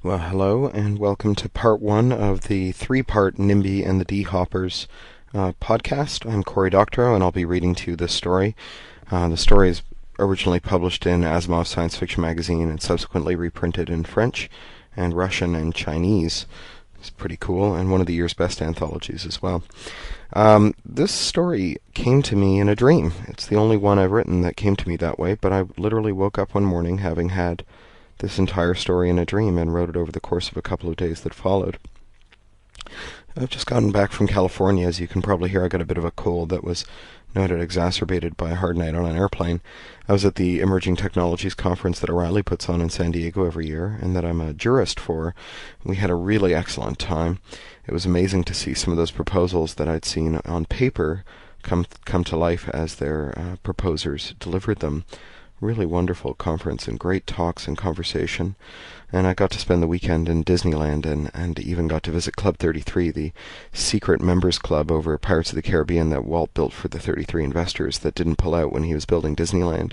Well, hello, and welcome to part one of the three-part Nimby and the D-Hoppers podcast. I'm Cory Doctorow, and I'll be reading to you this story. The story is originally published in Asimov's science fiction magazine and subsequently reprinted in French and Russian and Chinese. It's pretty cool, and one of the year's best anthologies as well. This story came to me in a dream. It's the only one I've written that came to me that way, but I literally woke up one morning having had this entire story in a dream and wrote it over the course of a couple of days that followed. I've just gotten back from California. As you can probably hear, I got a bit of a cold that was noted exacerbated by a hard night on an airplane. I was at the Emerging Technologies Conference that O'Reilly puts on in San Diego every year and that I'm a jurist for. We had a really excellent time. It was amazing to see some of those proposals that I'd seen on paper come to life as their proposers delivered them. Really wonderful conference and great talks and conversation. And I got to spend the weekend in Disneyland and even got to visit Club 33, the secret members club over Pirates of the Caribbean that Walt built for the 33 investors that didn't pull out when he was building Disneyland.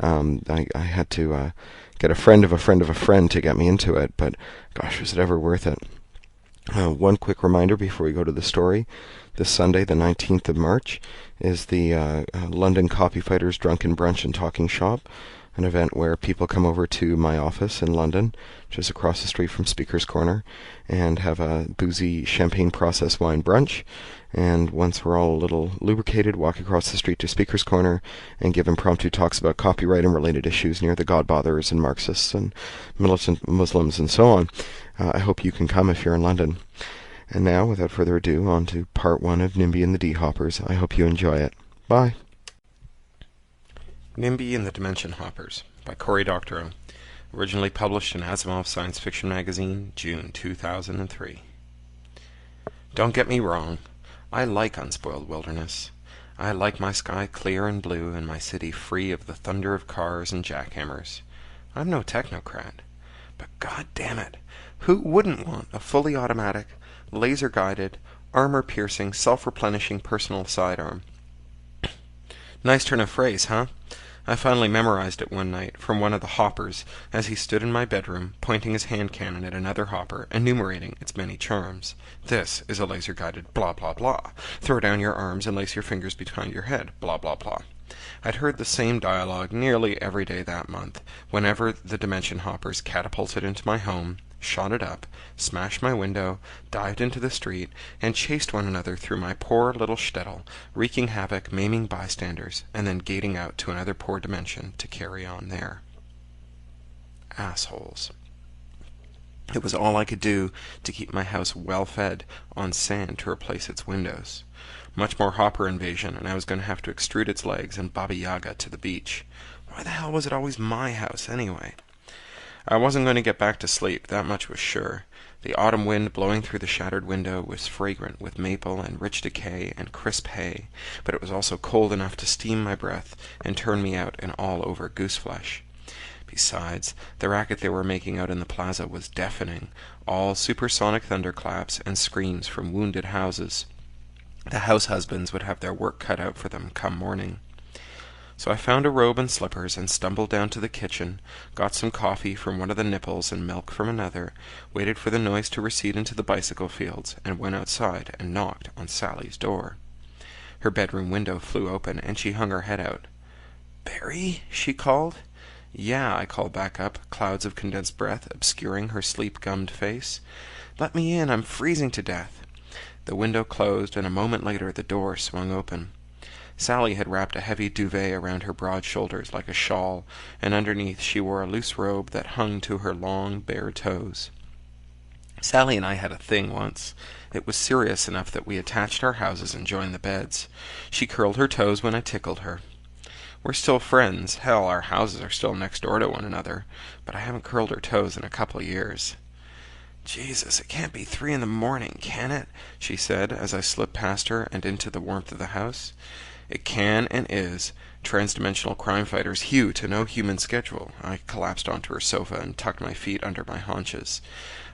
I had to get a friend of a friend of a friend to get me into it, but gosh, was it ever worth it. One quick reminder before we go to the story. This Sunday, the 19th of March, is the London Copy Fighters Drunken Brunch and Talking Shop, an event where people come over to my office in London, which is across the street from Speaker's Corner, and have a boozy champagne process wine brunch. And once we're all a little lubricated, walk across the street to Speaker's Corner and give impromptu talks about copyright and related issues near the Godbothers and Marxists and militant Muslims and so on. I hope you can come if you're in London. And now, without further ado, on to part one of Nimby and the D-Hoppers. I hope you enjoy it. Bye. Nimby and the Dimension Hoppers by Cory Doctorow. Originally published in Asimov's science fiction magazine, June 2003. Don't get me wrong. I like unspoiled wilderness. I like my sky clear and blue and my city free of the thunder of cars and jackhammers. I'm no technocrat. But god damn it, who wouldn't want a fully automatic, laser-guided, armor-piercing, self-replenishing personal sidearm? Nice turn of phrase, huh? I finally memorized it one night from one of the hoppers as he stood in my bedroom, pointing his hand cannon at another hopper, enumerating its many charms. This is a laser-guided blah blah blah. Throw down your arms and lace your fingers behind your head, blah blah blah. I'd heard the same dialogue nearly every day that month, whenever the Dimension Hoppers catapulted into my home, shot it up, smashed my window, dived into the street, and chased one another through my poor little shtetl, wreaking havoc, maiming bystanders, and then gating out to another poor dimension to carry on there. Assholes. It was all I could do to keep my house well-fed on sand to replace its windows. Much more hopper invasion, and I was going to have to extrude its legs and Baba Yaga to the beach. Why the hell was it always my house, anyway? I wasn't going to get back to sleep, that much was sure. The autumn wind blowing through the shattered window was fragrant with maple and rich decay and crisp hay, but it was also cold enough to steam my breath and turn me out in all-over goose-flesh. Besides, the racket they were making out in the plaza was deafening, all supersonic thunderclaps and screams from wounded houses. The house husbands would have their work cut out for them come morning. So I found a robe and slippers and stumbled down to the kitchen, got some coffee from one of the nipples and milk from another, waited for the noise to recede into the bicycle fields, and went outside and knocked on Sally's door. Her bedroom window flew open, and she hung her head out. "Barry?" she called. "Yeah," I called back up, clouds of condensed breath obscuring her sleep-gummed face. "Let me in, I'm freezing to death." The window closed, and a moment later the door swung open. Sally had wrapped a heavy duvet around her broad shoulders like a shawl, and underneath she wore a loose robe that hung to her long, bare toes. Sally and I had a thing once. It was serious enough that we attached our houses and joined the beds. She curled her toes when I tickled her. We're still friends. Hell, our houses are still next door to one another, but I haven't curled her toes in a couple of years. "Jesus, it can't be 3 in the morning, can it?" she said, as I slipped past her and into the warmth of the house. "It can and is. Transdimensional crime fighters hew to no human schedule." I collapsed onto her sofa and tucked my feet under my haunches.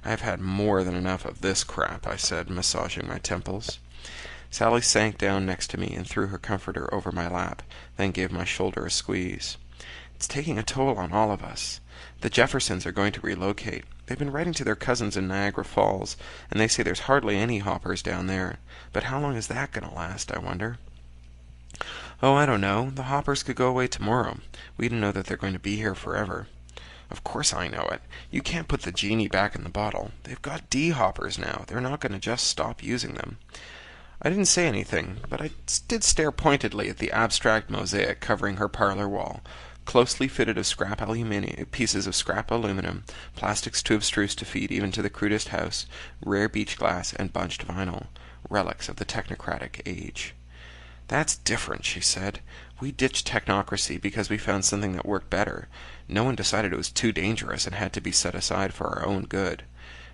"I have had more than enough of this crap," I said, massaging my temples. Sally sank down next to me and threw her comforter over my lap, then gave my shoulder a squeeze. It's taking a toll on all of us. The Jeffersons are going to relocate. They've been writing to their cousins in Niagara Falls, and they say there's hardly any hoppers down there. But how long is that going to last, I wonder? Oh, I don't know. The hoppers could go away tomorrow. We don't know that they're going to be here forever. Of course I know it. You can't put the genie back in the bottle. They've got D-hoppers now. They're not going to just stop using them. I didn't say anything, but I did stare pointedly at the abstract mosaic covering her parlor wall, closely fitted of pieces of scrap aluminum, plastics too abstruse to feed even to the crudest house, rare beach glass, and bunched vinyl, relics of the technocratic age. That's different, she said. We ditched technocracy because we found something that worked better. No one decided it was too dangerous and had to be set aside for our own good.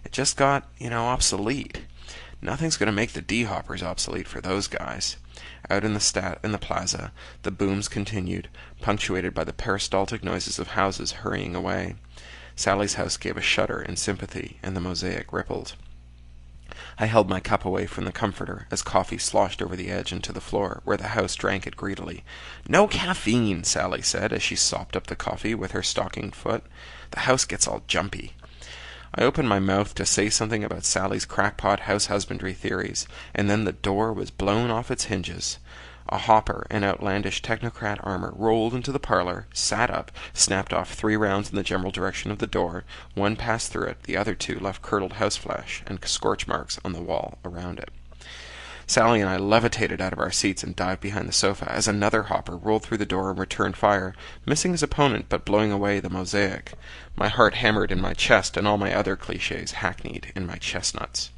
It just got, obsolete. Nothing's going to make the D-hoppers obsolete for those guys. Out in the plaza, the booms continued, punctuated by the peristaltic noises of houses hurrying away. Sally's house gave a shudder in sympathy, and the mosaic rippled. I held my cup away from the comforter as coffee sloshed over the edge into the floor, where the house drank it greedily. "No caffeine," Sally said as she sopped up the coffee with her stockinged foot. "The house gets all jumpy." I opened my mouth to say something about Sally's crackpot house husbandry theories, and then the door was blown off its hinges. A hopper in outlandish technocrat armor rolled into the parlor, sat up, snapped off 3 rounds in the general direction of the door. One passed through it, the other 2 left curdled houseflesh and scorch marks on the wall around it. Sally and I levitated out of our seats and dived behind the sofa as another hopper rolled through the door and returned fire, missing his opponent but blowing away the mosaic. My heart hammered in my chest, and all my other cliches hackneyed in my chestnuts.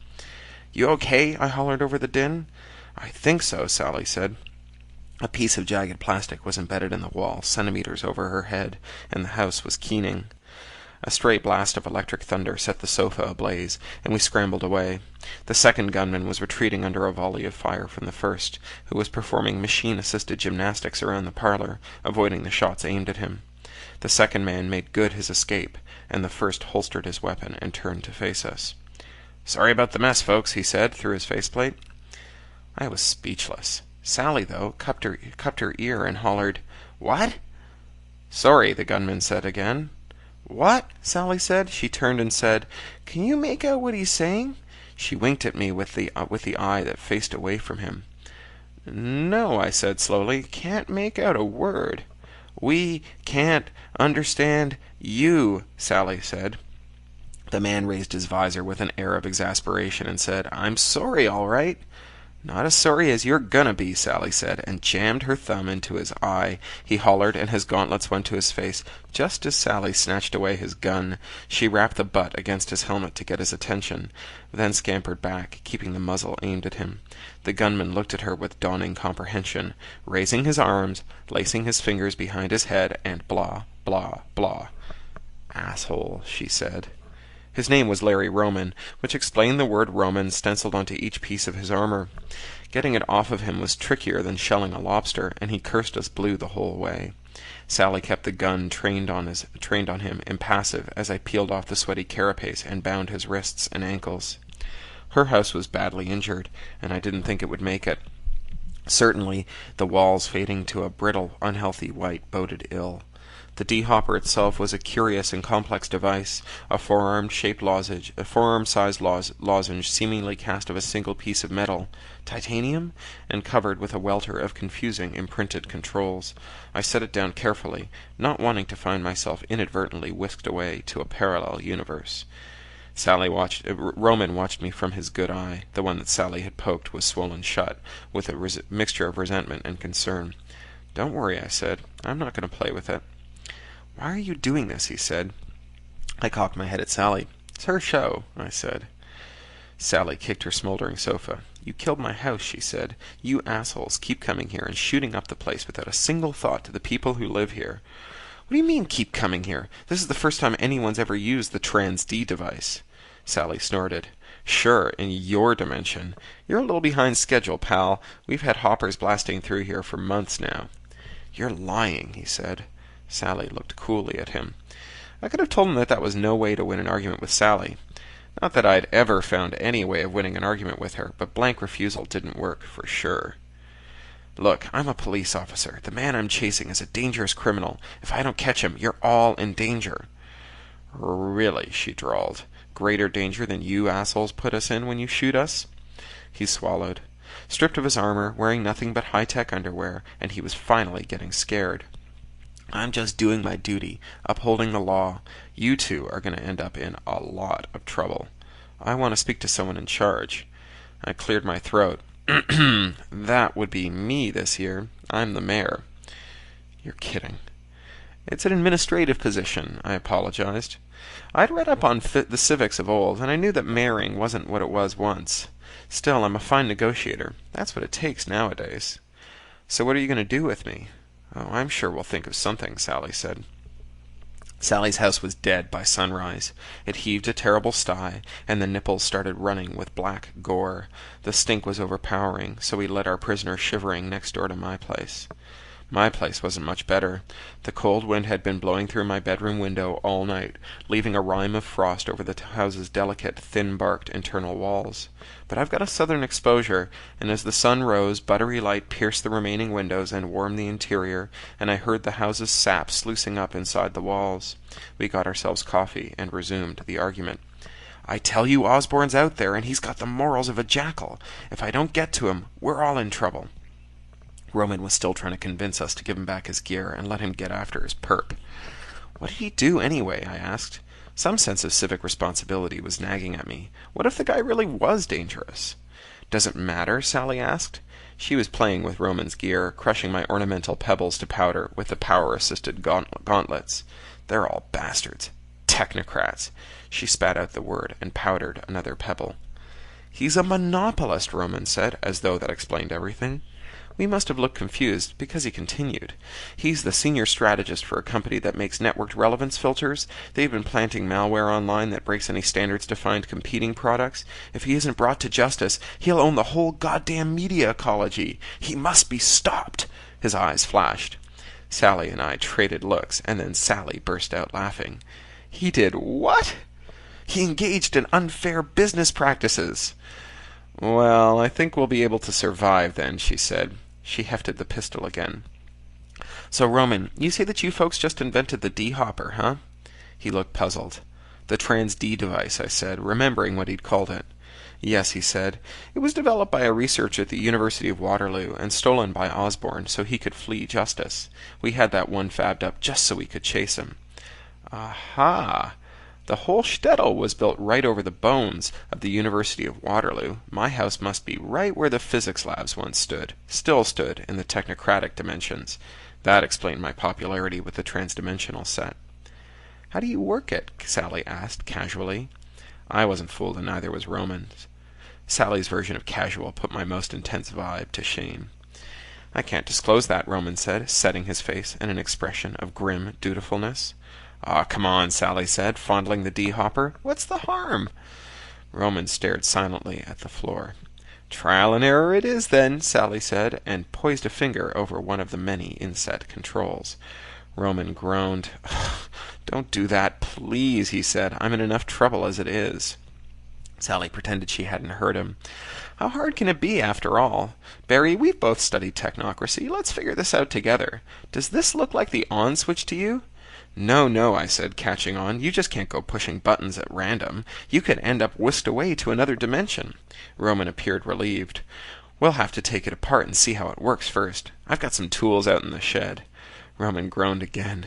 "You okay?" I hollered over the din. "I think so," Sally said. A piece of jagged plastic was embedded in the wall, centimeters over her head, and the house was keening. A stray blast of electric thunder set the sofa ablaze, and we scrambled away. The second gunman was retreating under a volley of fire from the first, who was performing machine-assisted gymnastics around the parlor, avoiding the shots aimed at him. The second man made good his escape, and the first holstered his weapon and turned to face us. "Sorry about the mess, folks," he said through his faceplate. I was speechless. Sally, though, cupped her ear and hollered, "What?" "Sorry," the gunman said again. "What?" Sally said. She turned and said, "Can you make out what he's saying?" She winked at me with the eye that faced away from him. "No," I said slowly, "can't make out a word." "We can't understand you," Sally said. The man raised his visor with an air of exasperation and said, "I'm sorry, all right." "Not as sorry as you're gonna be," Sally said, and jammed her thumb into his eye. He hollered, and his gauntlets went to his face. Just as Sally snatched away his gun, she rapped the butt against his helmet to get his attention, then scampered back, keeping the muzzle aimed at him. The gunman looked at her with dawning comprehension, raising his arms, lacing his fingers behind his head, and blah, blah, blah. "Asshole," she said. His name was Larry Roman, which explained the word Roman stenciled onto each piece of his armor. Getting it off of him was trickier than shelling a lobster, and he cursed us blue the whole way. Sally kept the gun trained on him, impassive, as I peeled off the sweaty carapace and bound his wrists and ankles. Her house was badly injured, and I didn't think it would make it. Certainly, the walls fading to a brittle, unhealthy white boded ill. The D-hopper itself was a curious and complex device, a forearm-sized lozenge seemingly cast of a single piece of metal, titanium, and covered with a welter of confusing imprinted controls. I set it down carefully, not wanting to find myself inadvertently whisked away to a parallel universe. Roman watched me from his good eye. The one that Sally had poked was swollen shut, with a mixture of resentment and concern. "Don't worry," I said. "I'm not going to play with it." "Why are you doing this?" he said. I cocked my head at Sally. "It's her show," I said. Sally kicked her smoldering sofa. "You killed my house," she said. "You assholes keep coming here and shooting up the place without a single thought to the people who live here." "What do you mean, keep coming here? This is the first time anyone's ever used the Trans-D device." Sally snorted. "Sure, in your dimension. You're a little behind schedule, pal. We've had hoppers blasting through here for months now." "You're lying," he said. Sally looked coolly at him. I could have told him that was no way to win an argument with Sally. Not that I'd ever found any way of winning an argument with her, but blank refusal didn't work, for sure. Look, I'm a police officer. The man I'm chasing is a dangerous criminal. If I don't catch him, you're all in danger. Really, she drawled. Greater danger than you assholes put us in when you shoot us? He swallowed. Stripped of his armor, wearing nothing but high-tech underwear, and he was finally getting scared. I'm just doing my duty, upholding the law. You two are going to end up in a lot of trouble. I want to speak to someone in charge. I cleared my throat. That would be me this year. I'm the mayor. You're kidding. It's an administrative position, I apologized. I'd read up on the civics of old, and I knew that mayoring wasn't what it was once. Still, I'm a fine negotiator. That's what it takes nowadays. So what are you going to do with me? Oh, I'm sure we'll think of something, Sally said. Sally's house was dead by sunrise. It heaved a terrible sigh, and the nipples started running with black gore. The stink was overpowering, so we led our prisoner shivering next door to my place. My place wasn't much better. The cold wind had been blowing through my bedroom window all night, leaving a rime of frost over the house's delicate, thin-barked internal walls. But I've got a southern exposure, and as the sun rose, buttery light pierced the remaining windows and warmed the interior, and I heard the house's sap sluicing up inside the walls. We got ourselves coffee and resumed the argument. I tell you, Osborne's out there, and he's got the morals of a jackal. If I don't get to him, we're all in trouble. Roman was still trying to convince us to give him back his gear and let him get after his perp. What did he do anyway? I asked. Some sense of civic responsibility was nagging at me. What if the guy really was dangerous? Does it matter? Sally asked. She was playing with Roman's gear, crushing my ornamental pebbles to powder with the power-assisted gauntlets. They're all bastards. Technocrats. She spat out the word and powdered another pebble. He's a monopolist, Roman said, as though that explained everything. We must have looked confused, because he continued. He's the senior strategist for a company that makes networked relevance filters. They've been planting malware online that breaks any standards to find competing products. If he isn't brought to justice, he'll own the whole goddamn media ecology. He must be stopped. His eyes flashed. Sally and I traded looks, and then Sally burst out laughing. He did what? He engaged in unfair business practices. Well, I think we'll be able to survive then, she said. She hefted the pistol again. So, Roman, you say that you folks just invented the D-hopper, huh? He looked puzzled. The Trans-D device, I said, remembering what he'd called it. Yes, he said. It was developed by a researcher at the University of Waterloo and stolen by Osborne so he could flee justice. We had that one fabbed up just so we could chase him. Aha! The whole shtetl was built right over the bones of the University of Waterloo. My house must be right where the physics labs once stood, still stood in the technocratic dimensions. That explained my popularity with the transdimensional set. How do you work it? Sally asked, casually. I wasn't fooled, and neither was Roman. Sally's version of casual put my most intense vibe to shame. I can't disclose that, Roman said, setting his face in an expression of grim dutifulness. "Aw, come on," Sally said, fondling the D-hopper. "What's the harm?" Roman stared silently at the floor. "Trial and error it is, then," Sally said, and poised a finger over one of the many inset controls. Roman groaned. "Don't do that, please," he said. "I'm in enough trouble as it is." Sally pretended she hadn't heard him. "How hard can it be, after all? Barry, we've both studied technocracy. Let's figure this out together. Does this look like the on switch to you?" "No, no," I said, catching on. "You just can't go pushing buttons at random. You could end up whisked away to another dimension." Roman appeared relieved. "We'll have to take it apart and see how it works first. I've got some tools out in the shed." Roman groaned again.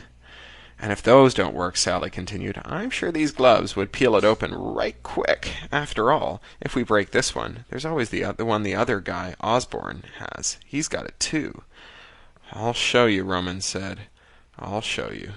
"And if those don't work," Sally continued, "I'm sure these gloves would peel it open right quick. After all, if we break this one, there's always the one the other guy, Osborne, has. He's got it too." "I'll show you," Roman said. "I'll show you."